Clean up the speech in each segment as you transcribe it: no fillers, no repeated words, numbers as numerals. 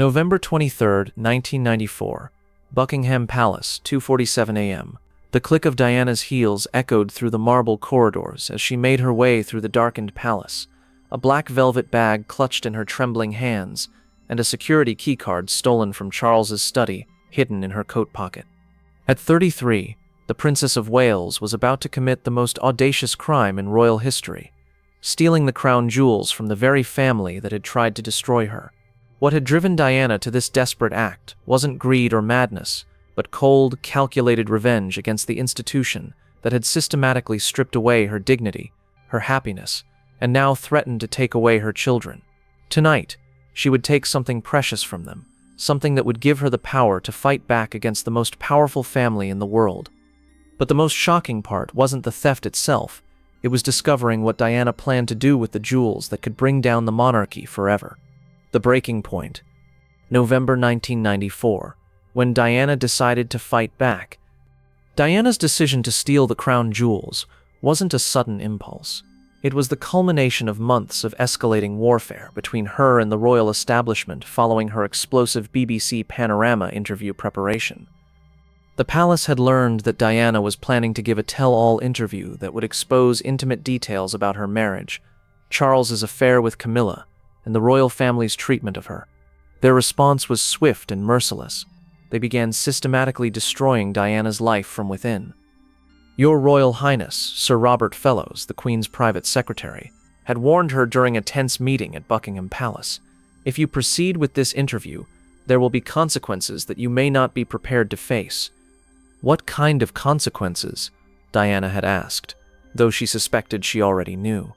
November 23, 1994, Buckingham Palace, 2:47 a.m. The click of Diana's heels echoed through the marble corridors as she made her way through the darkened palace, a black velvet bag clutched in her trembling hands, and a security keycard stolen from Charles's study, hidden in her coat pocket. At 33, the Princess of Wales was about to commit the most audacious crime in royal history, stealing the crown jewels from the very family that had tried to destroy her. What had driven Diana to this desperate act wasn't greed or madness, but cold, calculated revenge against the institution that had systematically stripped away her dignity, her happiness, and now threatened to take away her children. Tonight, she would take something precious from them, something that would give her the power to fight back against the most powerful family in the world. But the most shocking part wasn't the theft itself, it was discovering what Diana planned to do with the jewels that could bring down the monarchy forever. The breaking point. November 1994, when Diana decided to fight back. Diana's decision to steal the crown jewels wasn't a sudden impulse. It was the culmination of months of escalating warfare between her and the royal establishment following her explosive BBC Panorama interview preparation. The palace had learned that Diana was planning to give a tell-all interview that would expose intimate details about her marriage, Charles's affair with Camilla, and the royal family's treatment of her. Their response was swift and merciless. They began systematically destroying Diana's life from within. Your Royal Highness, Sir Robert Fellows, the Queen's private secretary, had warned her during a tense meeting at Buckingham Palace. If you proceed with this interview, there will be consequences that you may not be prepared to face. What kind of consequences? Diana had asked, though she suspected she already knew.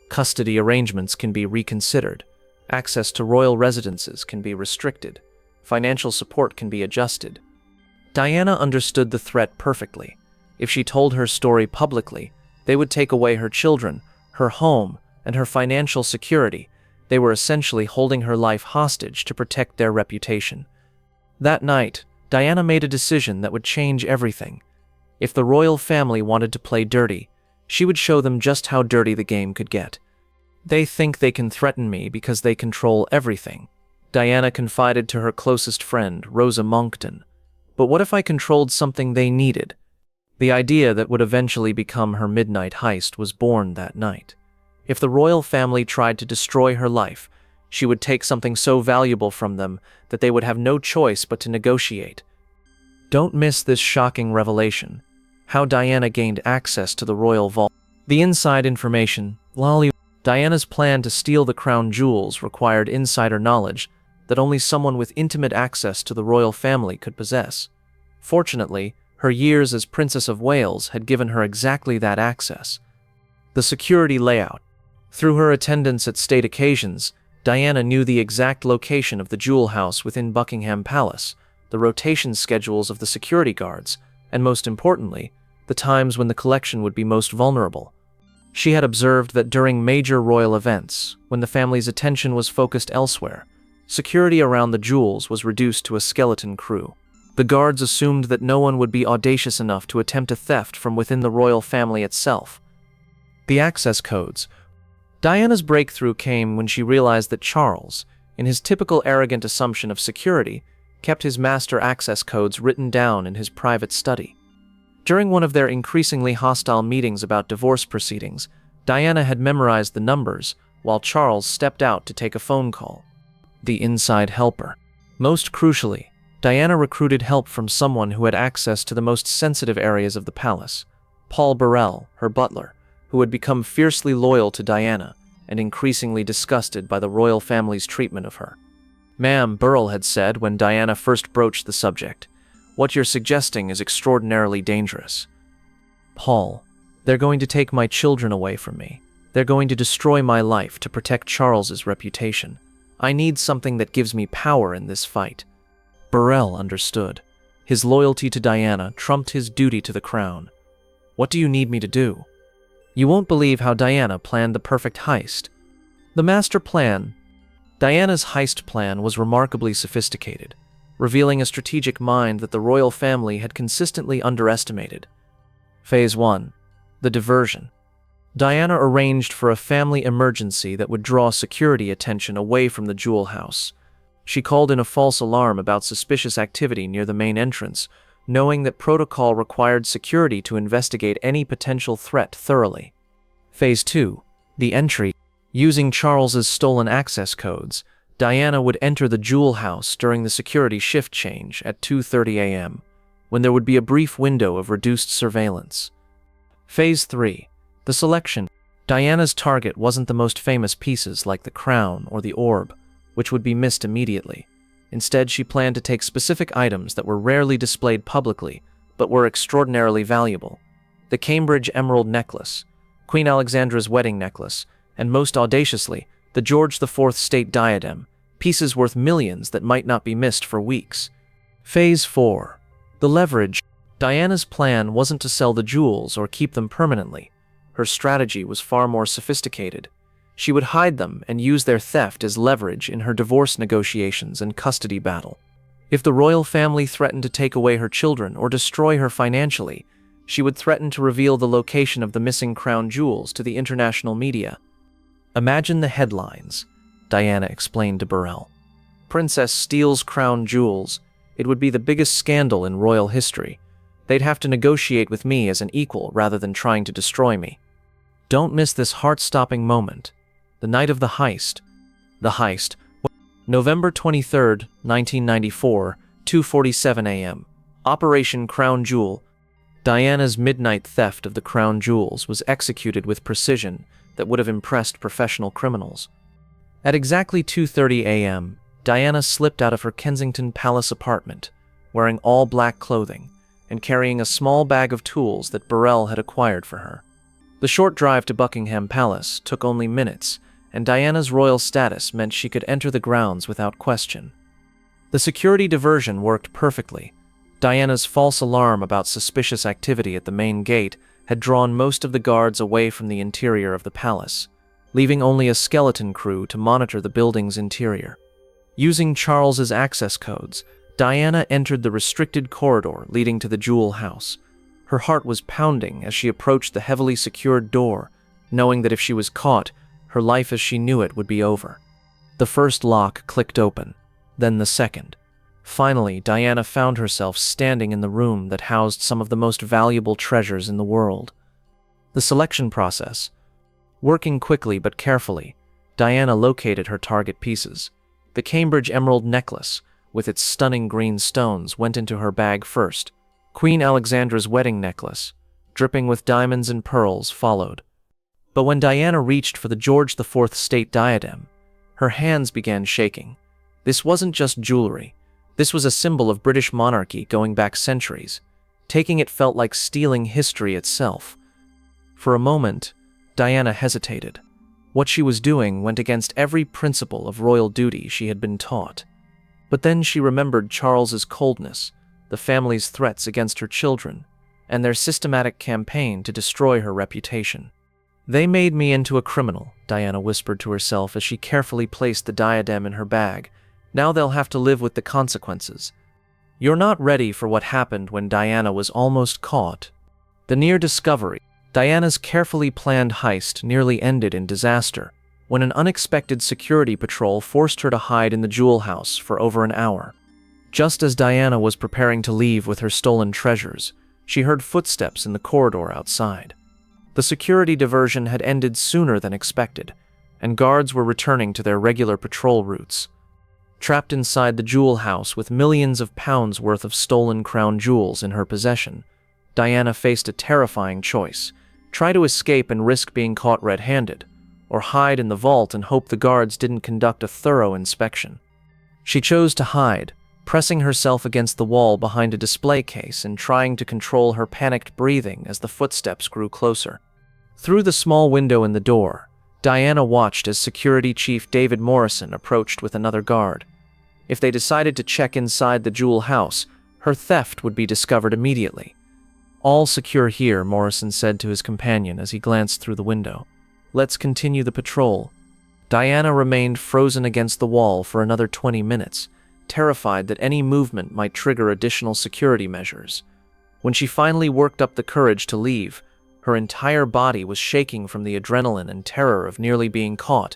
Custody arrangements can be reconsidered. Access to royal residences can be restricted. Financial support can be adjusted. Diana understood the threat perfectly. If she told her story publicly, they would take away her children, her home, and her financial security. They were essentially holding her life hostage to protect their reputation. That night, Diana made a decision that would change everything. If the royal family wanted to play dirty, she would show them just how dirty the game could get. They think they can threaten me because they control everything, Diana confided to her closest friend, Rosa Monckton. But what if I controlled something they needed? The idea that would eventually become her midnight heist was born that night. If the royal family tried to destroy her life, she would take something so valuable from them that they would have no choice but to negotiate. Don't miss this shocking revelation. How Diana gained access to the royal vault. The inside information. Diana's plan to steal the crown jewels required insider knowledge that only someone with intimate access to the royal family could possess. Fortunately, her years as Princess of Wales had given her exactly that access. The security layout. Through her attendance at state occasions, Diana knew the exact location of the jewel house within Buckingham Palace, the rotation schedules of the security guards, and most importantly, the times when the collection would be most vulnerable. She had observed that during major royal events, when the family's attention was focused elsewhere, security around the jewels was reduced to a skeleton crew. The guards assumed that no one would be audacious enough to attempt a theft from within the royal family itself. The access codes. Diana's breakthrough came when she realized that Charles, in his typical arrogant assumption of security, kept his master access codes written down in his private study. During one of their increasingly hostile meetings about divorce proceedings, Diana had memorized the numbers, while Charles stepped out to take a phone call. The inside helper. Most crucially, Diana recruited help from someone who had access to the most sensitive areas of the palace, Paul Burrell, her butler, who had become fiercely loyal to Diana and increasingly disgusted by the royal family's treatment of her. "Ma'am," Burrell had said when Diana first broached the subject, "what you're suggesting is extraordinarily dangerous." "Paul, they're going to take my children away from me. They're going to destroy my life to protect Charles's reputation. I need something that gives me power in this fight." Burrell understood. His loyalty to Diana trumped his duty to the crown. "What do you need me to do?" You won't believe how Diana planned the perfect heist. The master plan. Diana's heist plan was remarkably sophisticated, revealing a strategic mind that the royal family had consistently underestimated. Phase 1. The diversion. Diana arranged for a family emergency that would draw security attention away from the jewel house. She called in a false alarm about suspicious activity near the main entrance, knowing that protocol required security to investigate any potential threat thoroughly. Phase 2. The entry. Using Charles's stolen access codes, Diana would enter the Jewel House during the security shift change at 2:30 a.m., when there would be a brief window of reduced surveillance. Phase 3. The selection. Diana's target wasn't the most famous pieces like the crown or the orb, which would be missed immediately. Instead, she planned to take specific items that were rarely displayed publicly, but were extraordinarily valuable. The Cambridge Emerald Necklace, Queen Alexandra's wedding necklace, and most audaciously, the George IV state diadem, pieces worth millions that might not be missed for weeks. Phase 4. The leverage. Diana's plan wasn't to sell the jewels or keep them permanently. Her strategy was far more sophisticated. She would hide them and use their theft as leverage in her divorce negotiations and custody battle. If the royal family threatened to take away her children or destroy her financially, she would threaten to reveal the location of the missing crown jewels to the international media. "Imagine the headlines," Diana explained to Burrell. "Princess steals crown jewels. It would be the biggest scandal in royal history. They'd have to negotiate with me as an equal rather than trying to destroy me." Don't miss this heart-stopping moment. The night of the heist. The heist. November 23, 1994, 2:47 a.m. Operation Crown Jewel. Diana's midnight theft of the crown jewels was executed with precision that would have impressed professional criminals. At exactly 2:30 a.m., Diana slipped out of her Kensington Palace apartment, wearing all black clothing and carrying a small bag of tools that Burrell had acquired for her. The short drive to Buckingham Palace took only minutes, and Diana's royal status meant she could enter the grounds without question. The security diversion worked perfectly. Diana's false alarm about suspicious activity at the main gate had drawn most of the guards away from the interior of the palace, leaving only a skeleton crew to monitor the building's interior. Using Charles's access codes, Diana entered the restricted corridor leading to the Jewel House. Her heart was pounding as she approached the heavily secured door, knowing that if she was caught, her life as she knew it would be over. The first lock clicked open, then the second. Finally, Diana found herself standing in the room that housed some of the most valuable treasures in the world. The selection process. Working quickly but carefully, Diana located her target pieces. The Cambridge Emerald Necklace, with its stunning green stones, went into her bag first. Queen Alexandra's wedding necklace, dripping with diamonds and pearls, followed. But when Diana reached for the George IV state diadem, her hands began shaking. This wasn't just jewelry. This was a symbol of British monarchy going back centuries. Taking it felt like stealing history itself. For a moment, Diana hesitated. What she was doing went against every principle of royal duty she had been taught. But then she remembered Charles's coldness, the family's threats against her children, and their systematic campaign to destroy her reputation. "They made me into a criminal," Diana whispered to herself as she carefully placed the diadem in her bag. "Now they'll have to live with the consequences." You're not ready for what happened when Diana was almost caught. The near discovery. Diana's carefully planned heist nearly ended in disaster when an unexpected security patrol forced her to hide in the Jewel House for over an hour. Just as Diana was preparing to leave with her stolen treasures, she heard footsteps in the corridor outside. The security diversion had ended sooner than expected, and guards were returning to their regular patrol routes. Trapped inside the Jewel House with millions of pounds worth of stolen crown jewels in her possession, Diana faced a terrifying choice: try to escape and risk being caught red-handed, or hide in the vault and hope the guards didn't conduct a thorough inspection. She chose to hide, pressing herself against the wall behind a display case and trying to control her panicked breathing as the footsteps grew closer. Through the small window in the door, Diana watched as Security Chief David Morrison approached with another guard. If they decided to check inside the Jewel House, her theft would be discovered immediately. "All secure here," Morrison said to his companion as he glanced through the window. "Let's continue the patrol." Diana remained frozen against the wall for another 20 minutes, terrified that any movement might trigger additional security measures. When she finally worked up the courage to leave, her entire body was shaking from the adrenaline and terror of nearly being caught.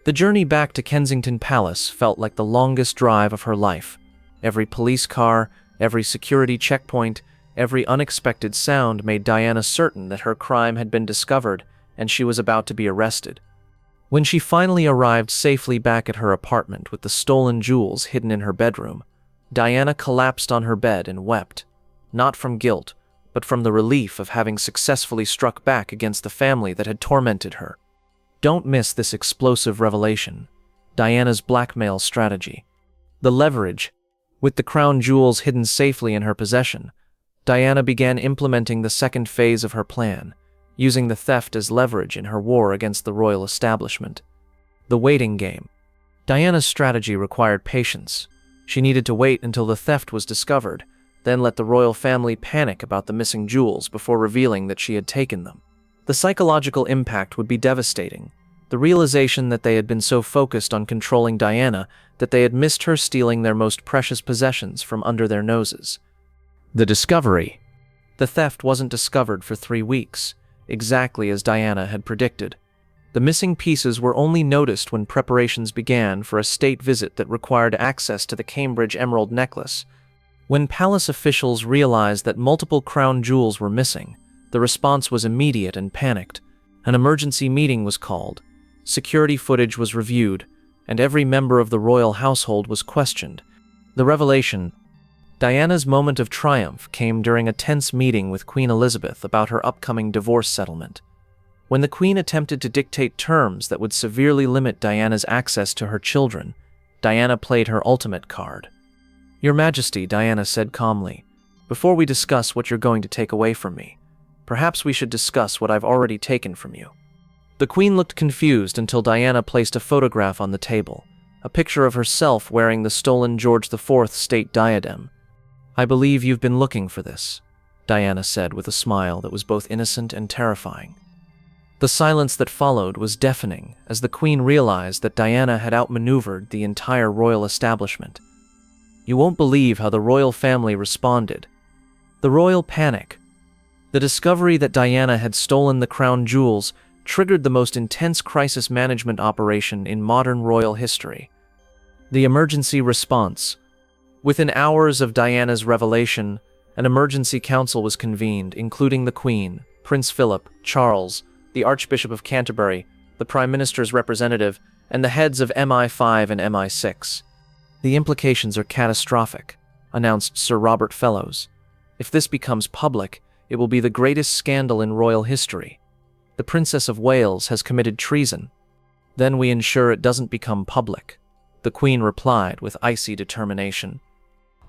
The journey back to Kensington Palace felt like the longest drive of her life. Every police car, every security checkpoint, every unexpected sound made Diana certain that her crime had been discovered and she was about to be arrested. When she finally arrived safely back at her apartment with the stolen jewels hidden in her bedroom, Diana collapsed on her bed and wept, not from guilt, but from the relief of having successfully struck back against the family that had tormented her. Don't miss this explosive revelation, Diana's blackmail strategy. The leverage. With the crown jewels hidden safely in her possession, Diana began implementing the second phase of her plan, using the theft as leverage in her war against the royal establishment. The waiting game. Diana's strategy required patience. She needed to wait until the theft was discovered, then let the royal family panic about the missing jewels before revealing that she had taken them. The psychological impact would be devastating. The realization that they had been so focused on controlling Diana that they had missed her stealing their most precious possessions from under their noses. The discovery. The theft wasn't discovered for 3 weeks, exactly as Diana had predicted. The missing pieces were only noticed when preparations began for a state visit that required access to the Cambridge Emerald necklace. When palace officials realized that multiple crown jewels were missing, the response was immediate and panicked. An emergency meeting was called, security footage was reviewed, and every member of the royal household was questioned. The revelation. Diana's moment of triumph came during a tense meeting with Queen Elizabeth about her upcoming divorce settlement. When the Queen attempted to dictate terms that would severely limit Diana's access to her children, Diana played her ultimate card. "Your Majesty," Diana said calmly, "before we discuss what you're going to take away from me, perhaps we should discuss what I've already taken from you." The Queen looked confused until Diana placed a photograph on the table, a picture of herself wearing the stolen George IV state diadem. "I believe you've been looking for this," Diana said with a smile that was both innocent and terrifying. The silence that followed was deafening as the Queen realized that Diana had outmaneuvered the entire royal establishment. You won't believe how the royal family responded. The royal panic. The discovery that Diana had stolen the crown jewels triggered the most intense crisis management operation in modern royal history. The emergency response. Within hours of Diana's revelation, an emergency council was convened, including the Queen, Prince Philip, Charles, the Archbishop of Canterbury, the Prime Minister's representative, and the heads of MI5 and MI6. "The implications are catastrophic," announced Sir Robert Fellows. "If this becomes public, it will be the greatest scandal in royal history. The Princess of Wales has committed treason. Then we ensure it doesn't become public," the Queen replied with icy determination.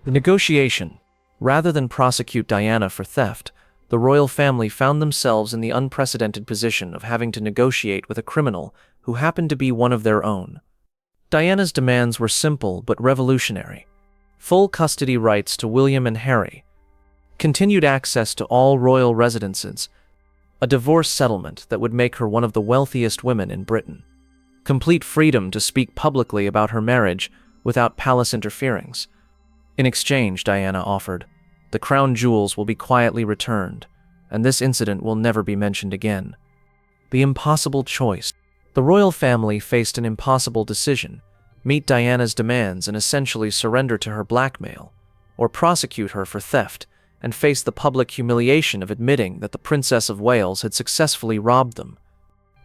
The negotiation. Rather than prosecute Diana for theft, the royal family found themselves in the unprecedented position of having to negotiate with a criminal who happened to be one of their own. Diana's demands were simple but revolutionary. Full custody rights to William and Harry, continued access to all royal residences, a divorce settlement that would make her one of the wealthiest women in Britain, complete freedom to speak publicly about her marriage without palace interference. In exchange, Diana offered, the crown jewels will be quietly returned, and this incident will never be mentioned again. The impossible choice. The royal family faced an impossible decision: meet Diana's demands and essentially surrender to her blackmail, or prosecute her for theft and face the public humiliation of admitting that the Princess of Wales had successfully robbed them.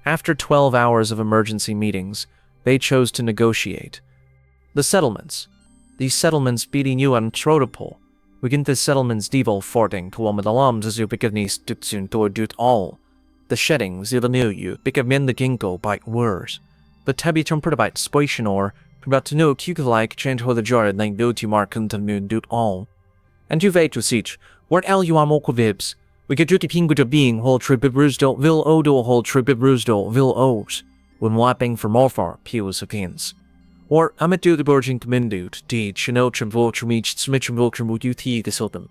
After 12 hours of emergency meetings, they chose to negotiate. The settlements. These settlements bieden you an trotapol. We get the settlements devil forting to om alarms as you begnis dutsun to dut all. The shedding zilla new you bikamen the gingo by words. The tabby tempered by spoition or about to know like change ho the jar nine do to mark until moon dut all. And you vate to siege, what al you am vibs. We get duty pingu to being whole trip brusdo vil odo whole trip brusdo vil o's. When wiping for morfar pews against. Or ametu the burging commendut, teach, and ultram vultrum each smitrum vultrum would you tea this autumn.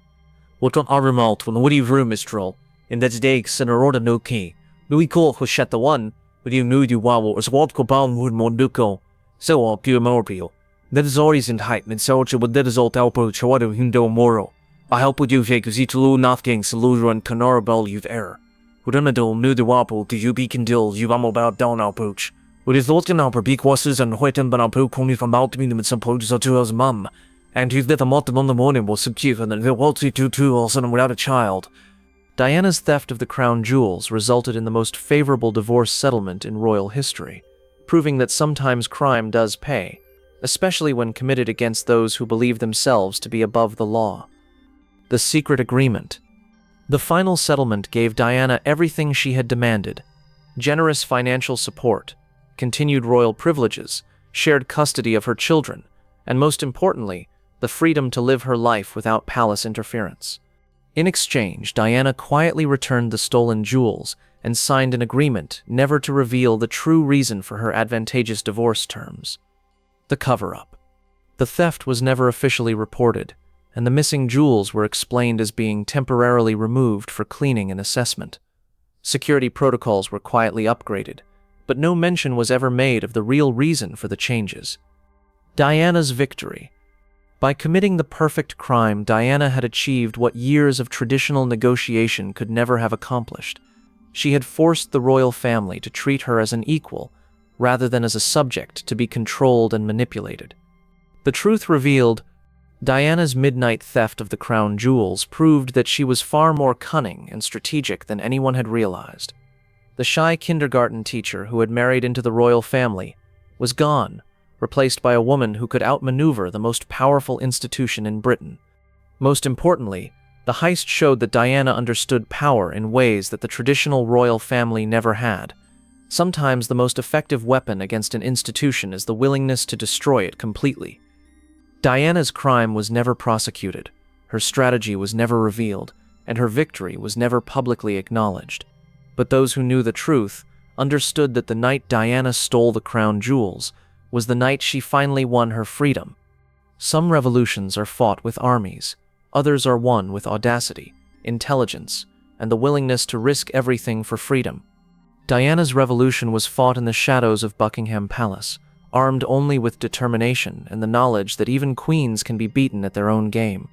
What on our malt when woody room is troll, in that days and a order no key. Louis call who shut the one, but you knew you wobble as what cobound wood monduco. So all pure mobile. That is always in height, and so with that is all alpo chawado hindo moro. I help with you fake as each loo nothing saludo and canarabel you've error. With anadol knew the wobble to you be condil you am about down our pooch. 我的昨天被逼过世人会等不到被空里from out me some poses to his mum, and he's that the morning on the morning was subdued and the world to also without a child. Diana's theft of the crown jewels resulted in the most favorable divorce settlement in royal history, proving that sometimes crime does pay, especially when committed against those who believe themselves to be above the law. The secret agreement. The final settlement gave Diana everything she had demanded: generous financial support, continued royal privileges, shared custody of her children, and most importantly, the freedom to live her life without palace interference. In exchange, Diana quietly returned the stolen jewels and signed an agreement never to reveal the true reason for her advantageous divorce terms. The cover-up. The theft was never officially reported, and the missing jewels were explained as being temporarily removed for cleaning and assessment. Security protocols were quietly upgraded, but no mention was ever made of the real reason for the changes. Diana's victory. By committing the perfect crime, Diana had achieved what years of traditional negotiation could never have accomplished. She had forced the royal family to treat her as an equal, rather than as a subject to be controlled and manipulated. The truth revealed, Diana's midnight theft of the crown jewels proved that she was far more cunning and strategic than anyone had realized. The shy kindergarten teacher who had married into the royal family was gone, replaced by a woman who could outmaneuver the most powerful institution in Britain. Most importantly, the heist showed that Diana understood power in ways that the traditional royal family never had. Sometimes the most effective weapon against an institution is the willingness to destroy it completely. Diana's crime was never prosecuted, her strategy was never revealed, and her victory was never publicly acknowledged. But those who knew the truth understood that the night Diana stole the crown jewels was the night she finally won her freedom. Some revolutions are fought with armies, others are won with audacity, intelligence, and the willingness to risk everything for freedom. Diana's revolution was fought in the shadows of Buckingham Palace, armed only with determination and the knowledge that even queens can be beaten at their own game.